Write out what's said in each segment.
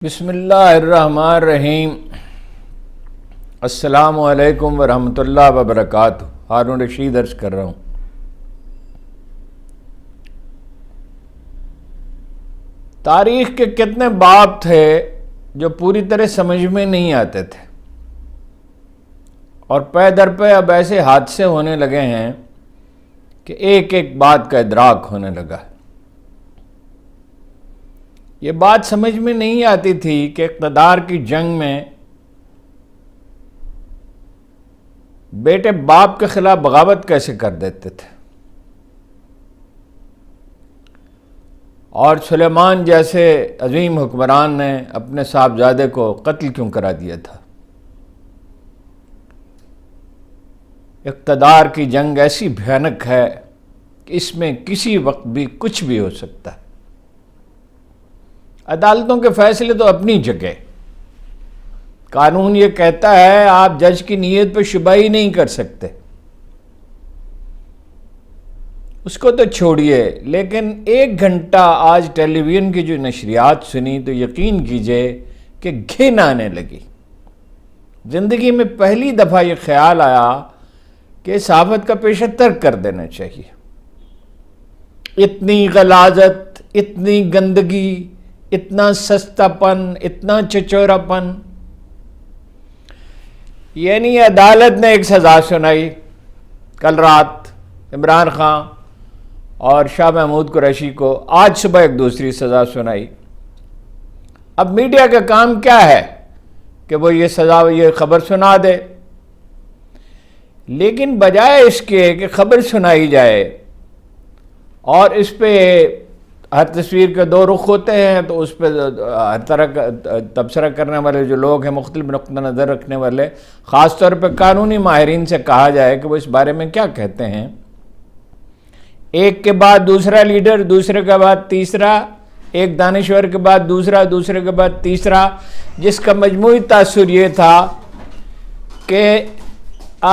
بسم اللہ الرحمن الرحیم۔ السلام علیکم ورحمۃ اللہ وبرکاتہ۔ ہارون رشید عرض کر رہا ہوں۔ تاریخ کے کتنے باب تھے جو پوری طرح سمجھ میں نہیں آتے تھے، اور پے در پے اب ایسے حادثے ہونے لگے ہیں کہ ایک ایک بات کا ادراک ہونے لگا ہے۔ یہ بات سمجھ میں نہیں آتی تھی کہ اقتدار کی جنگ میں بیٹے باپ کے خلاف بغاوت کیسے کر دیتے تھے، اور سلیمان جیسے عظیم حکمران نے اپنے صاحبزادے کو قتل کیوں کرا دیا تھا۔ اقتدار کی جنگ ایسی بھیانک ہے کہ اس میں کسی وقت بھی کچھ بھی ہو سکتا ہے۔ عدالتوں کے فیصلے تو اپنی جگہ، قانون یہ کہتا ہے آپ جج کی نیت پہ شبہ ہی نہیں کر سکتے، اس کو تو چھوڑیے، لیکن ایک گھنٹہ آج ٹیلی ویژن کی جو نشریات سنی تو یقین کیجئے کہ گھن آنے لگی۔ زندگی میں پہلی دفعہ یہ خیال آیا کہ صحافت کا پیشہ ترک کر دینا چاہیے۔ اتنی غلاظت، اتنی گندگی، اتنا سستا پن، اتنا چچورا پن۔ یعنی عدالت نے ایک سزا سنائی کل رات عمران خان اور شاہ محمود قریشی کو، آج صبح ایک دوسری سزا سنائی۔ اب میڈیا کا کام کیا ہے کہ وہ یہ خبر سنا دے، لیکن بجائے اس کے کہ خبر سنائی جائے اور اس پہ ہر تصویر کے دو رخ ہوتے ہیں، تو اس پہ ہر طرح کا تبصرہ کرنے والے جو لوگ ہیں، مختلف نقطہ نظر رکھنے والے، خاص طور پہ قانونی ماہرین سے کہا جائے کہ وہ اس بارے میں کیا کہتے ہیں۔ ایک کے بعد دوسرا لیڈر، دوسرے کے بعد تیسرا، ایک دانشور کے بعد دوسرا، دوسرے کے بعد تیسرا، جس کا مجموعی تاثر یہ تھا کہ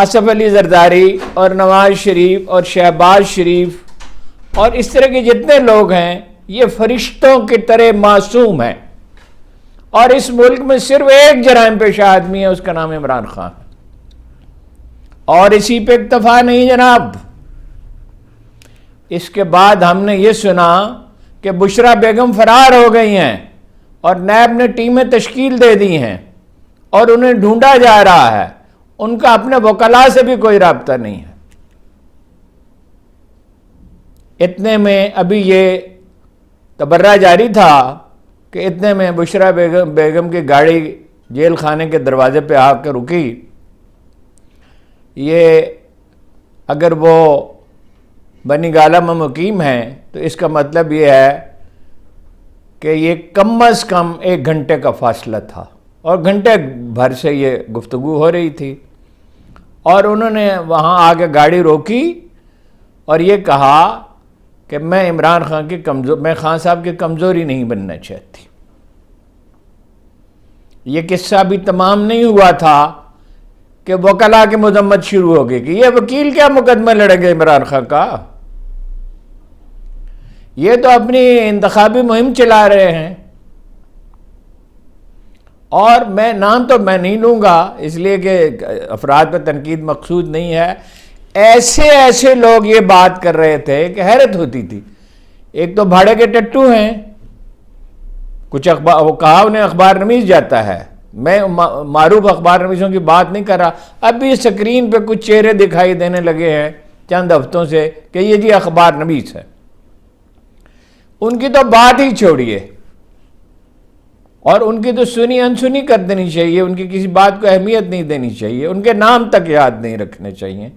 آصف علی زرداری اور نواز شریف اور شہباز شریف اور اس طرح کے جتنے لوگ ہیں یہ فرشتوں کی طرح معصوم ہیں، اور اس ملک میں صرف ایک جرائم پیشہ آدمی ہے، اس کا نام عمران خان، اور اسی پہ اکتفا نہیں جناب۔ اس کے بعد ہم نے یہ سنا کہ بشرا بیگم فرار ہو گئی ہیں اور نیب نے ٹیمیں تشکیل دے دی ہیں اور انہیں ڈھونڈا جا رہا ہے، ان کا اپنے وکلاء سے بھی کوئی رابطہ نہیں ہے۔ اتنے میں ابھی یہ تبرہ جاری تھا کہ اتنے میں بشرا بیگم کی گاڑی جیل خانے کے دروازے پہ آ کے رکی۔ یہ اگر وہ بنی گالہ میں مقیم ہیں تو اس کا مطلب یہ ہے کہ یہ کم از کم 1 گھنٹے کا فاصلہ تھا، اور گھنٹے بھر سے یہ گفتگو ہو رہی تھی، اور انہوں نے وہاں آ کے گاڑی روکی اور یہ کہا کہ میں عمران خان کی میں خان صاحب کی کمزوری نہیں بننا چاہتی۔ یہ قصہ بھی تمام نہیں ہوا تھا کہ وکلاء کی مذمت شروع ہو گئی کہ یہ وکیل کیا مقدمہ لڑیں گے عمران خان کا، یہ تو اپنی انتخابی مہم چلا رہے ہیں۔ اور میں نام تو میں نہیں لوں گا اس لیے کہ افراد پہ تنقید مقصود نہیں ہے، ایسے لوگ یہ بات کر رہے تھے کہ حیرت ہوتی تھی۔ ایک تو بھاڑے کے ٹٹو ہیں، کچھ اخبار وہ کہا انہیں اخبار نویس جاتا ہے، میں معروف اخبار نویسوں کی بات نہیں کر رہا، اب بھی سکرین پہ کچھ چہرے دکھائی دینے لگے ہیں چند ہفتوں سے کہ یہ جی اخبار نویس ہے، ان کی تو بات ہی چھوڑیے، اور ان کی تو سنی انسنی کر دینی چاہیے، ان کی کسی بات کو اہمیت نہیں دینی چاہیے، ان کے نام تک یاد نہیں رکھنے چاہیے۔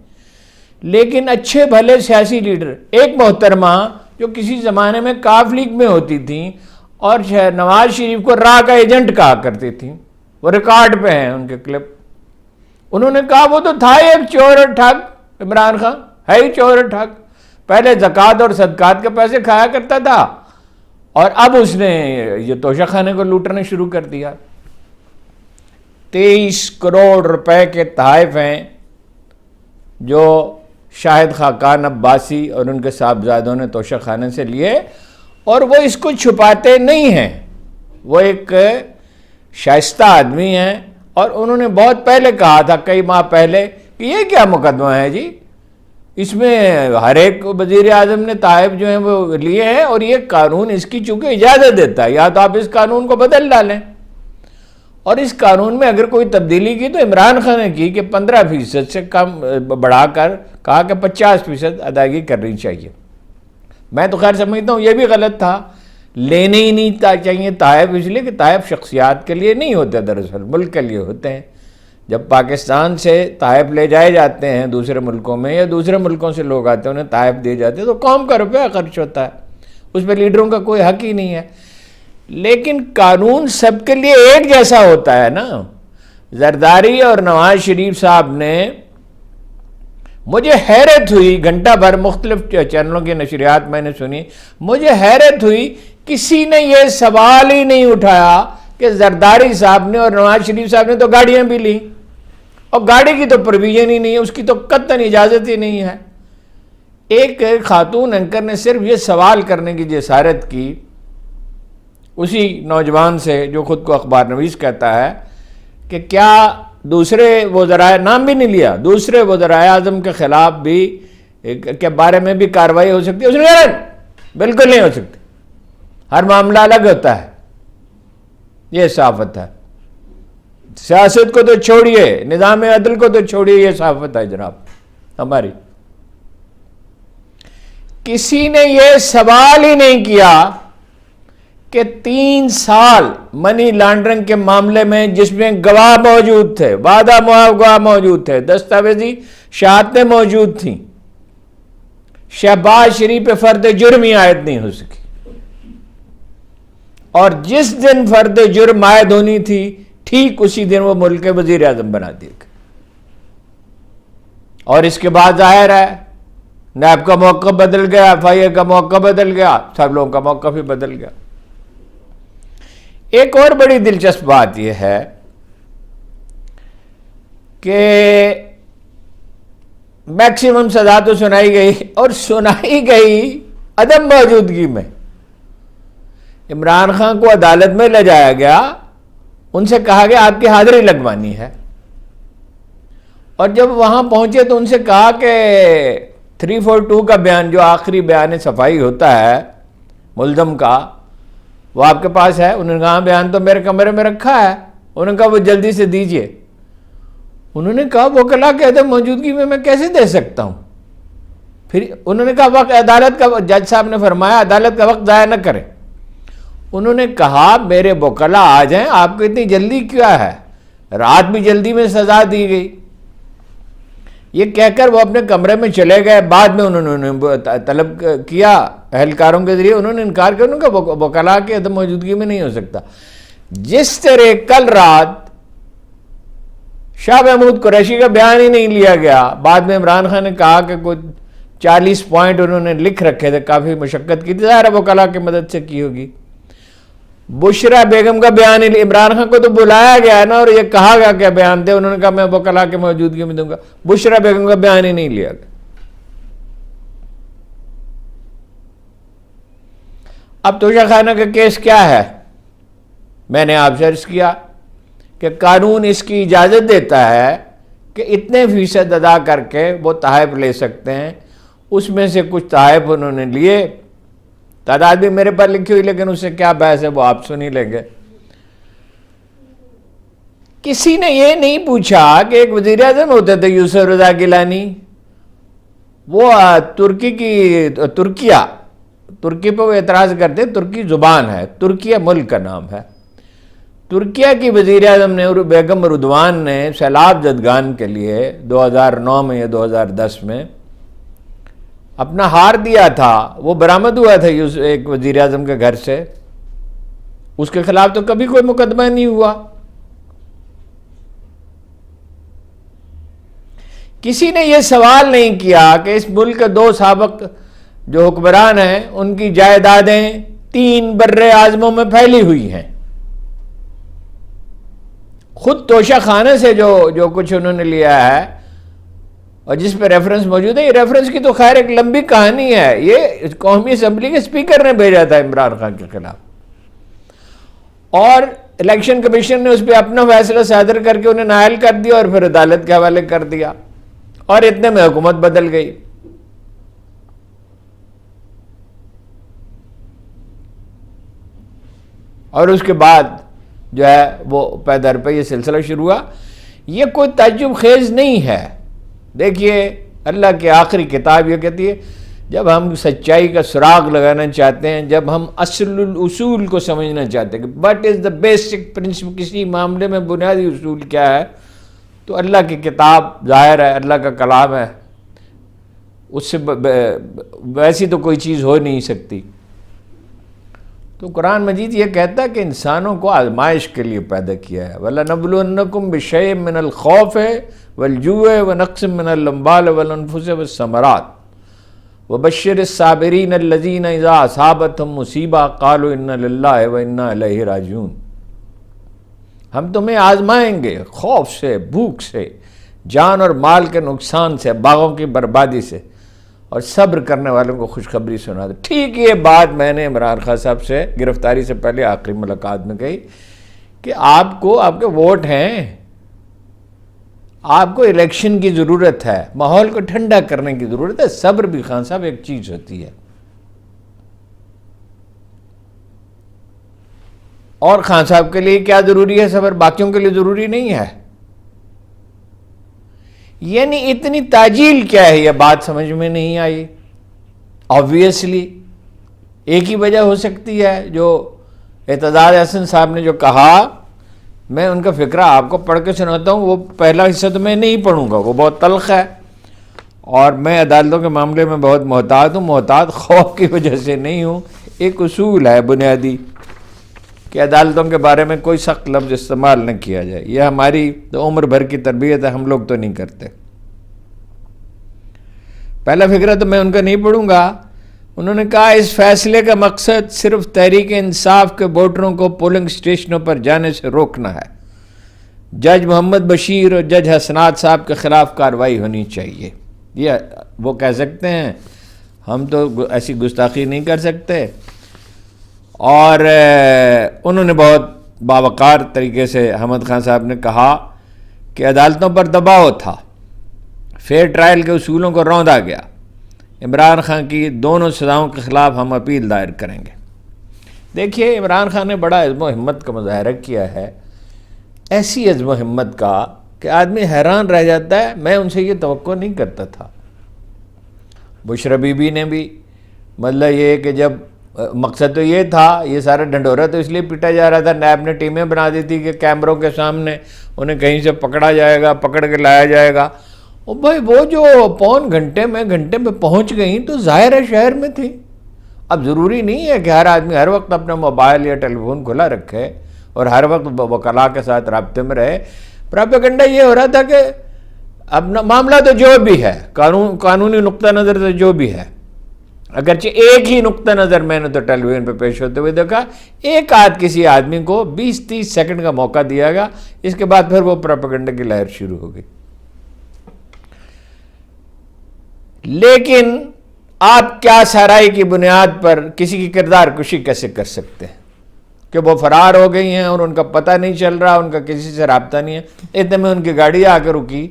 لیکن اچھے بھلے سیاسی لیڈر، ایک محترمہ جو کسی زمانے میں کاف لیگ میں ہوتی تھیں اور نواز شریف کو راہ کا ایجنٹ کہا کرتی تھیں، وہ ریکارڈ پہ ہیں ان کے کلپ، انہوں نے کہا وہ تو تھا ایک چور اور ٹھگ، عمران خان ہے ہی چور اور ٹھگ، پہلے زکوٰۃ اور صدقات کے پیسے کھایا کرتا تھا اور اب اس نے یہ توشہ خانے کو لوٹنا شروع کر دیا۔ 23 کروڑ روپے کے تحائف ہیں جو شاہد خاقان عباسی اور ان کے صاحبزادوں نے توشہ خانے سے لیے، اور وہ اس کو چھپاتے نہیں ہیں، وہ ایک شائستہ آدمی ہیں، اور انہوں نے بہت پہلے کہا تھا، کئی ماہ پہلے، کہ یہ کیا مقدمہ ہے جی، اس میں ہر ایک وزیر اعظم نے تحائف جو ہیں وہ لیے ہیں، اور یہ قانون اس کی چونکہ اجازت دیتا ہے، یا تو آپ اس قانون کو بدل ڈالیں۔ اور اس قانون میں اگر کوئی تبدیلی کی تو عمران خان نے کی کہ 15% سے کم بڑھا کر کہا کہ 50% ادائیگی کرنی چاہیے۔ میں تو خیر سمجھتا ہوں یہ بھی غلط تھا، لینے ہی نہیں چاہیے تحائف، اس لیے کہ تحائف شخصیات کے لیے نہیں ہوتے، دراصل ملک کے لیے ہوتے ہیں۔ جب پاکستان سے تحائف لے جائے جاتے ہیں دوسرے ملکوں میں، یا دوسرے ملکوں سے لوگ آتے ہیں انہیں تحائف دیے جاتے ہیں، تو قوم کا روپیہ خرچ ہوتا ہے، اس پہ لیڈروں کا کوئی حق ہی نہیں ہے۔ لیکن قانون سب کے لیے ایک جیسا ہوتا ہے نا۔ زرداری اور نواز شریف صاحب نے، مجھے حیرت ہوئی، گھنٹہ بھر مختلف چینلوں کی نشریات میں نے سنی، مجھے حیرت ہوئی کسی نے یہ سوال ہی نہیں اٹھایا کہ زرداری صاحب نے اور نواز شریف صاحب نے تو گاڑیاں بھی لیں، اور گاڑی کی تو پروویژن ہی نہیں ہے، اس کی تو قطعاً اجازت ہی نہیں ہے۔ ایک خاتون اینکر نے صرف یہ سوال کرنے کی جسارت کی اسی نوجوان سے جو خود کو اخبار نویس کہتا ہے کہ کیا دوسرے وزرائے، نام بھی نہیں لیا، دوسرے وزرائے اعظم کے خلاف بھی کے بارے میں بھی کارروائی ہو سکتی ہے؟ اس نے کہا بالکل نہیں ہو سکتی، ہر معاملہ الگ ہوتا ہے۔ یہ صحافت ہے، سیاست کو تو چھوڑیے، نظام عدل کو تو چھوڑیے، یہ صحافت ہے جناب ہماری۔ کسی نے یہ سوال ہی نہیں کیا کہ 3 سال منی لانڈرنگ کے معاملے میں، جس میں گواہ موجود تھے، وعدہ گواہ موجود تھے، دستاویزی شہادتیں موجود تھیں، شہباز شریف پہ فرد جرم ہی عائد نہیں ہو سکی، اور جس دن فرد جرم عائد ہونی تھی ٹھیک اسی دن وہ ملک کے وزیر اعظم بنا دیے گئے۔ اور اس کے بعد ظاہر ہے نیب کا موقف بدل گیا، ایف آئی اے کا موقف بدل گیا، سب لوگوں کا موقف ہی بدل گیا۔ ایک اور بڑی دلچسپ بات یہ ہے کہ میکسیمم سزا تو سنائی گئی، اور سنائی گئی عدم موجودگی میں۔ عمران خان کو عدالت میں لے جایا گیا، ان سے کہا گیا آپ کی حاضری لگوانی ہے، اور جب وہاں پہنچے تو ان سے کہا کہ 342 کا بیان، جو آخری بیان صفائی ہوتا ہے ملزم کا، وہ آپ کے پاس ہے؟ انہوں نے کہا بیان تو میرے کمرے میں رکھا ہے۔ انہوں نے کہا وہ جلدی سے دیجئے۔ انہوں نے کہا وکلا کے عدم موجودگی میں کیسے دے سکتا ہوں؟ پھر انہوں نے کہا وقت عدالت کا، جج صاحب نے فرمایا عدالت کا وقت ضائع نہ کریں۔ انہوں نے کہا میرے وکلا آ جائیں، آپ کو اتنی جلدی کیا ہے؟ رات بھی جلدی میں سزا دی گئی۔ یہ کہہ کر وہ اپنے کمرے میں چلے گئے۔ بعد میں انہوں نے طلب کیا اہلکاروں کے ذریعے، انہوں نے انکار کیا، انہوں نے کہا وکلا کے عدم موجودگی میں نہیں ہو سکتا۔ جس طرح کل رات شاہ محمود قریشی کا بیان ہی نہیں لیا گیا، بعد میں عمران خان نے کہا کہ کوئی 40 پوائنٹ انہوں نے لکھ رکھے تھے، کافی مشقت کی تھی، ظاہر وکلا کی مدد سے کی ہوگی۔ بشرا بیگم کا بیان عمران خان کو تو بلایا گیا ہے نا، اور یہ کہا گیا کہ بیان دے، انہوں نے کہا میں وکلا کی موجودگی میں دوں گا، بشرا بیگم کا بیان ہی نہیں لیا گیا۔ اب توشہ خانہ کا کیس کیا ہے؟ میں نے آپ سے عرض کیا کہ قانون اس کی اجازت دیتا ہے کہ اتنے فیصد ادا کر کے وہ تحائف لے سکتے ہیں۔ اس میں سے کچھ تحائف انہوں نے لیے، تعداد بھی میرے پر لکھی ہوئی، لیکن اس سے کیا بحث ہے وہ آپ سن ہی لیں گے۔ کسی نے یہ نہیں پوچھا کہ ایک وزیر اعظم ہوتے تھے یوسف رضا گیلانی، وہ ترکی پہ وہ اعتراض کرتے، ترکی زبان ہے، ترکیہ ملک کا نام ہے۔ ترکیہ کی وزیر اعظم نے، بیگم اردوان نے سیلاب زدگان کے لیے 2009 میں یا 2010 میں اپنا ہار دیا تھا، وہ برآمد ہوا تھا ایک وزیر اعظم کے گھر سے، اس کے خلاف تو کبھی کوئی مقدمہ نہیں ہوا۔ کسی نے یہ سوال نہیں کیا کہ اس ملک کے 2 سابق جو حکمران ہیں ان کی جائیدادیں 3 بر اعظموں میں پھیلی ہوئی ہیں۔ خود توشہ خانے سے جو کچھ انہوں نے لیا ہے اور جس پہ ریفرنس موجود ہے، یہ ریفرنس کی تو خیر ایک لمبی کہانی ہے، یہ قومی اسمبلی کے اسپیکر نے بھیجا تھا عمران خان کے خلاف، اور الیکشن کمیشن نے اس پہ اپنا فیصلہ صادر کر کے انہیں نائل کر دیا اور پھر عدالت کے حوالے کر دیا، اور اتنے میں حکومت بدل گئی۔ اور اس کے بعد جو ہے وہ پے در پہ یہ سلسلہ شروع ہوا۔ یہ کوئی تعجب خیز نہیں ہے۔ دیکھیے اللہ کی آخری کتاب یہ کہتی ہے جب ہم سچائی کا سراغ لگانا چاہتے ہیں، جب ہم اصل الاصول کو سمجھنا چاہتے ہیں کہ what is the basic principle, کسی معاملے میں بنیادی اصول کیا ہے، تو اللہ کی کتاب ظاہر ہے، اللہ کا کلام ہے، اس سے ویسی تو کوئی چیز ہو نہیں سکتی۔ تو قرآن مجید یہ کہتا ہے کہ انسانوں کو آزمائش کے لیے پیدا کیا ہے۔ وَلَنَبْلُوَنَّكُمْ بِشَيْءٍ مِّنَ الْخَوْفِ وَالْجُوعِ وَنَقْصٍ مِّنَ الْأَمْوَالِ وَالْأَنفُسِ وَالثَّمَرَاتِ وَبَشِّرِ الصَّابِرِينَ الَّذِينَ إِذَا أَصَابَتْهُمْ مُصِیبَةٌ قَالُوا إِنَّا لِلَّهِ وَإِنَّا إِلَیْهِ رَاجِعُونَ۔ ہم تمہیں آزمائیں گے خوف سے، بھوک سے، جان اور مال کے نقصان سے، باغوں کی بربادی سے، اور صبر کرنے والوں کو خوشخبری سنا دے۔ ٹھیک یہ بات میں نے عمران خان صاحب سے گرفتاری سے پہلے آخری ملاقات میں کہی کہ آپ کو آپ کے ووٹ ہیں، آپ کو الیکشن کی ضرورت ہے، ماحول کو ٹھنڈا کرنے کی ضرورت ہے، صبر بھی خان صاحب ایک چیز ہوتی ہے۔ اور خان صاحب کے لیے کیا ضروری ہے صبر، باقیوں کے لیے ضروری نہیں ہے۔ یعنی اتنی تاجیل کیا ہے، یہ بات سمجھ میں نہیں آئی۔ آبویسلی ایک ہی وجہ ہو سکتی ہے، جو اعتزاز احسن صاحب نے جو کہا، میں ان کا فقرہ آپ کو پڑھ کے سناتا ہوں، وہ پہلا حصہ تو میں نہیں پڑھوں گا، وہ بہت تلخ ہے، اور میں عدالتوں کے معاملے میں بہت محتاط ہوں، محتاط خوف کی وجہ سے نہیں ہوں۔ ایک اصول ہے بنیادی کہ عدالتوں کے بارے میں کوئی سخت لفظ استعمال نہ کیا جائے، یہ ہماری تو عمر بھر کی تربیت ہے، ہم لوگ تو نہیں کرتے۔ پہلا فقرہ تو میں ان کا نہیں پڑھوں گا۔ انہوں نے کہا اس فیصلے کا مقصد صرف تحریک انصاف کے ووٹروں کو پولنگ اسٹیشنوں پر جانے سے روکنا ہے۔ جج محمد بشیر اور جج حسنات صاحب کے خلاف کارروائی ہونی چاہیے۔ یہ وہ کہہ سکتے ہیں، ہم تو ایسی گستاخی نہیں کر سکتے۔ اور انہوں نے بہت باوقار طریقے سے احمد خان صاحب نے کہا کہ عدالتوں پر دباؤ تھا، فیئر ٹرائل کے اصولوں کو روندا گیا، عمران خان کی دونوں سزاؤں کے خلاف ہم اپیل دائر کریں گے۔ دیکھیے عمران خان نے بڑا عزم و ہمت کا مظاہرہ کیا ہے، ایسی عزم و ہمت کا کہ آدمی حیران رہ جاتا ہے۔ میں ان سے یہ توقع نہیں کرتا تھا۔ بشرا بی بی نے بھی مطلب یہ کہ جب مقصد تو یہ تھا، یہ سارا ڈنڈورا تو اس لیے پیٹا جا رہا تھا، نیب نے ٹیمیں بنا دی تھی کہ کیمروں کے سامنے انہیں کہیں سے پکڑا جائے گا، پکڑ کے لایا جائے گا۔ اور بھائی وہ جو پون گھنٹے میں پہنچ گئیں تو ظاہر ہے شہر میں تھی۔ اب ضروری نہیں ہے کہ ہر آدمی ہر وقت اپنا موبائل یا ٹیلی فون کھلا رکھے اور ہر وقت وکلاء کے ساتھ رابطے میں رہے۔ پراپیگنڈا یہ ہو رہا تھا کہ اب معاملہ تو جو بھی ہے، قانونی نقطہ نظر سے جو بھی ہے، اگرچہ ایک ہی نقطہ نظر میں نے تو ٹیلی ویژن پہ پیش ہوتے ہوئے دیکھا، ایک کسی آدمی کو 20-30 سیکنڈ کا موقع دیا گیا، اس کے بعد پھر وہ پراپیگنڈا کی لہر شروع ہو گئی۔ لیکن آپ کیا سرائی کی بنیاد پر کسی کی کردار کشی کیسے کر سکتے ہیں کہ وہ فرار ہو گئی ہیں اور ان کا پتہ نہیں چل رہا، ان کا کسی سے رابطہ نہیں ہے۔ اتنے میں ان کی گاڑی آ کے رکی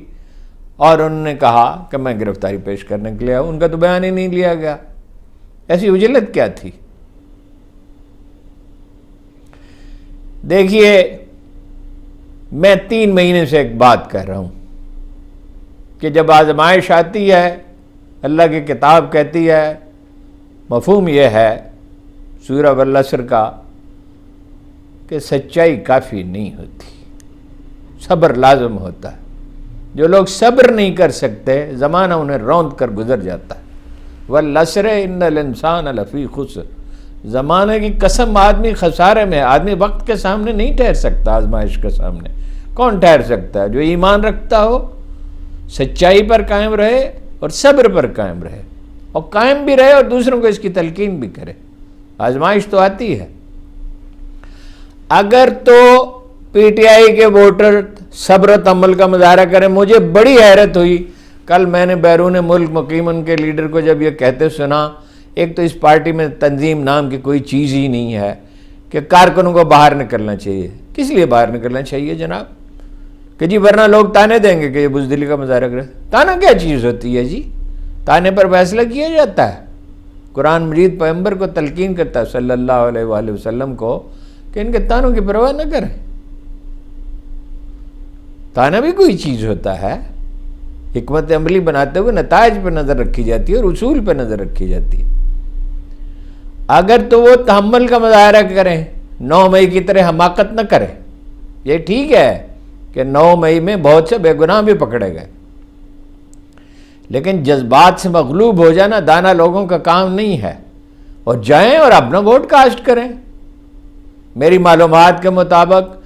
اور انہوں نے کہا کہ میں گرفتاری پیش کرنے کے لیے آؤں، ان کا تو بیان ہی نہیں لیا گیا۔ ایسی اجلت کیا تھی؟ دیکھیے میں 3 مہینے سے ایک بات کہہ رہا ہوں کہ جب آزمائش آتی ہے، اللہ کی کتاب کہتی ہے، مفہوم یہ ہے سورہ والعصر کا کہ سچائی کافی نہیں ہوتی، صبر لازم ہوتا ہے۔ جو لوگ صبر نہیں کر سکتے، زمانہ انہیں روند کر گزر جاتا ہے۔ والعصر ان الانسان لفی خسر، زمانے کی قسم آدمی خسارے میں ہے۔ آدمی وقت کے سامنے نہیں ٹھہر سکتا، آزمائش کے سامنے کون ٹھہر سکتا ہے؟ جو ایمان رکھتا ہو، سچائی پر قائم رہے اور صبر پر قائم رہے، اور قائم بھی رہے اور دوسروں کو اس کی تلقین بھی کرے۔ آزمائش تو آتی ہے۔ اگر تو پی ٹی آئی کے ووٹر صبر و تحمل کا مظاہرہ کریں، مجھے بڑی حیرت ہوئی کل میں نے بیرون ملک مقیم ان کے لیڈر کو جب یہ کہتے سنا، ایک تو اس پارٹی میں تنظیم نام کی کوئی چیز ہی نہیں ہے، کہ کارکنوں کو باہر نکلنا چاہیے. کس لیے باہر نکلنا چاہیے جناب؟ کہ جی ورنہ لوگ تانے دیں گے کہ یہ بزدلی کا مظاہرہ کرے. تانا کیا چیز ہوتی ہے جی؟ تانے پر فیصلہ کیا جاتا ہے. قرآن مجید پیغمبر کو تلقین کرتا ہے صلی اللہ علیہ وآلہ وسلم کو کہ ان کے تانوں کی پرواہ نہ کریں. تانا بھی کوئی چیز ہوتا ہے. حکمت عملی بناتے ہوئے نتائج پہ نظر رکھی جاتی ہے اور اصول پہ نظر رکھی جاتی ہے. اگر تو وہ تحمل کا مظاہرہ کریں، 9 مئی کی طرح حماقت نہ کریں. یہ ٹھیک ہے کہ 9 مئی میں بہت سے بے گناہ بھی پکڑے گئے، لیکن جذبات سے مغلوب ہو جانا دانا لوگوں کا کام نہیں ہے. اور جائیں اور اپنا ووٹ کاسٹ کریں. میری معلومات کے مطابق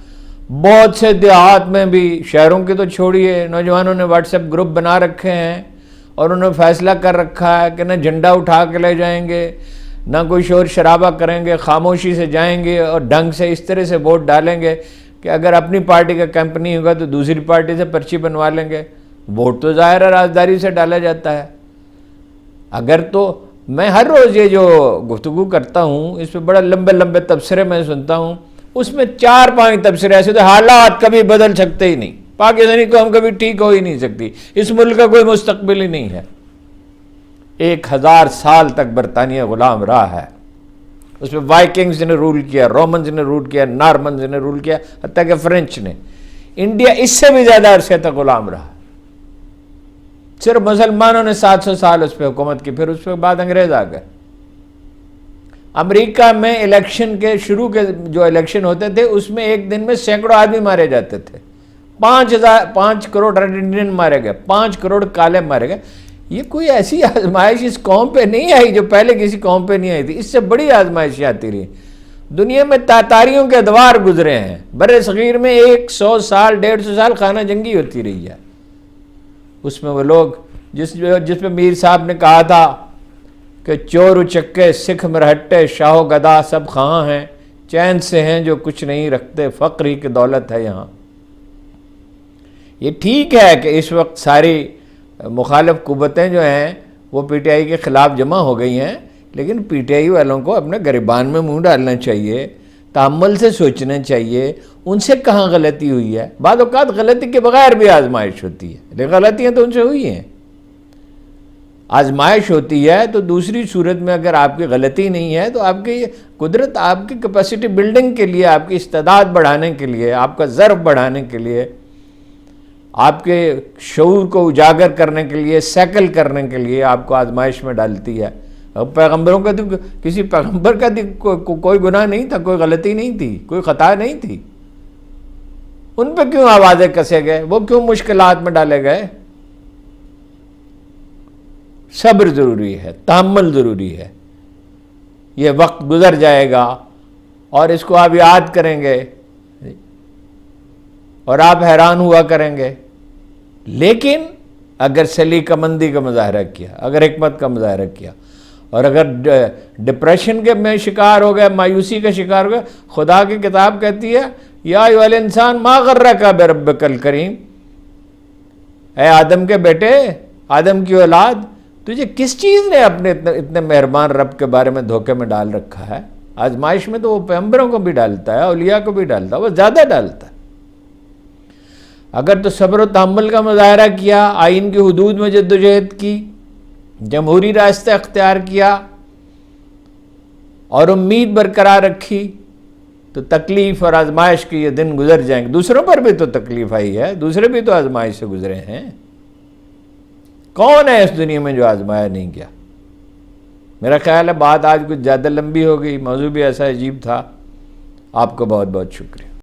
بہت سے دیہات میں بھی، شہروں کی تو چھوڑیے، نوجوانوں نے واٹس ایپ گروپ بنا رکھے ہیں اور انہوں نے فیصلہ کر رکھا ہے کہ نہ جھنڈا اٹھا کے لے جائیں گے، نہ کوئی شور شرابہ کریں گے، خاموشی سے جائیں گے اور ڈھنگ سے اس طرح سے ووٹ ڈالیں گے کہ اگر اپنی پارٹی کا کیمپ نہیں ہوگا تو دوسری پارٹی سے پرچی بنوا لیں گے. ووٹ تو ظاہر ہے رازداری سے ڈالا جاتا ہے. اگر تو میں ہر روز یہ جو گفتگو کرتا ہوں اس پہ بڑا لمبے لمبے تبصرے میں سنتا ہوں، اس میں 4-5 تبصرے ایسے تو حالات کبھی بدل سکتے ہی نہیں. پاکستانی قوم کبھی ٹھیک ہو ہی نہیں سکتی. اس ملک کا کوئی مستقبل ہی نہیں ہے. 1000 سال تک برطانیہ غلام رہا ہے. اس پہ وائکنگز نے رول کیا، رومنز نے رول کیا، نارمنز نے رول کیا، حتیٰ کہ فرینچ نے. انڈیا اس سے بھی زیادہ عرصے تک غلام رہا. صرف مسلمانوں نے 700 سال اس پہ حکومت کی، پھر اس کے بعد انگریز آ گئے. امریکہ میں الیکشن کے شروع کے جو الیکشن ہوتے تھے اس میں ایک دن میں سینکڑوں آدمی مارے جاتے تھے. 5 کروڑ انڈین مارے گئے، 5 کروڑ کالے مارے گئے. یہ کوئی ایسی آزمائش اس قوم پہ نہیں آئی جو پہلے کسی قوم پہ نہیں آئی تھی. اس سے بڑی آزمائشیں آتی رہی. دنیا میں تاتاریوں کے ادوار گزرے ہیں. بر صغیر میں 100 سال 150 سال خانہ جنگی ہوتی رہی ہے. اس میں وہ لوگ جس پہ میر صاحب نے کہا تھا کہ چور اچکے سکھ مرہٹے شاہ و گدا سب خواہاں ہیں، چین سے ہیں جو کچھ نہیں رکھتے، فقر ہی کی دولت ہے یہاں. یہ ٹھیک ہے کہ اس وقت ساری مخالف قوتیں جو ہیں وہ پی ٹی آئی کے خلاف جمع ہو گئی ہیں، لیکن پی ٹی آئی والوں کو اپنے گریبان میں منہ ڈالنا چاہیے، تأمل سے سوچنا چاہیے ان سے کہاں غلطی ہوئی ہے. بعض اوقات غلطی کے بغیر بھی آزمائش ہوتی ہے، لیکن غلطیاں تو ان سے ہوئی ہیں. آزمائش ہوتی ہے تو دوسری صورت میں اگر آپ کی غلطی نہیں ہے تو آپ کی قدرت، آپ کی کیپیسٹی بلڈنگ کے لیے، آپ کی استعداد بڑھانے کے لیے، آپ کا ظرف بڑھانے کے لیے، آپ کے شعور کو اجاگر کرنے کے لیے، سیکل کرنے کے لیے آپ کو آزمائش میں ڈالتی ہے. پیغمبروں کا تو کسی پیغمبر کا کوئی گناہ نہیں تھا، کوئی غلطی نہیں تھی، کوئی خطا نہیں تھی. ان پہ کیوں آوازیں کسے گئے؟ وہ کیوں مشکلات میں ڈالے گئے؟ صبر ضروری ہے، تحمل ضروری ہے. یہ وقت گزر جائے گا اور اس کو آپ یاد کریں گے اور آپ حیران ہوا کریں گے. لیکن اگر سلیقہ مندی کا مظاہرہ کیا، اگر حکمت کا مظاہرہ کیا، اور اگر ڈپریشن کے میں شکار ہو گئے، مایوسی کا شکار ہو گئے، خدا کی کتاب کہتی ہے یا ایھا الانسان ما غرک بربک الکریم، اے آدم کے بیٹے، آدم کی اولاد، تجھے کس چیز نے اپنے اتنے مہربان رب کے بارے میں دھوکے میں ڈال رکھا ہے؟ آزمائش میں تو وہ پیغمبروں کو بھی ڈالتا ہے، اولیاء کو بھی ڈالتا ہے، وہ زیادہ ڈالتا ہے. اگر تو صبر و تحمل کا مظاہرہ کیا، آئین کی حدود میں جدوجہد کی، جمہوری راستہ اختیار کیا اور امید برقرار رکھی، تو تکلیف اور آزمائش کے یہ دن گزر جائیں گے. دوسروں پر بھی تو تکلیف آئی ہے، دوسرے بھی تو آزمائش سے گزرے ہیں. کون ہے اس دنیا میں جو آزمایا نہیں گیا؟ میرا خیال ہے بات آج کچھ زیادہ لمبی ہو گئی، موضوع بھی ایسا عجیب تھا. آپ کو بہت بہت شکریہ.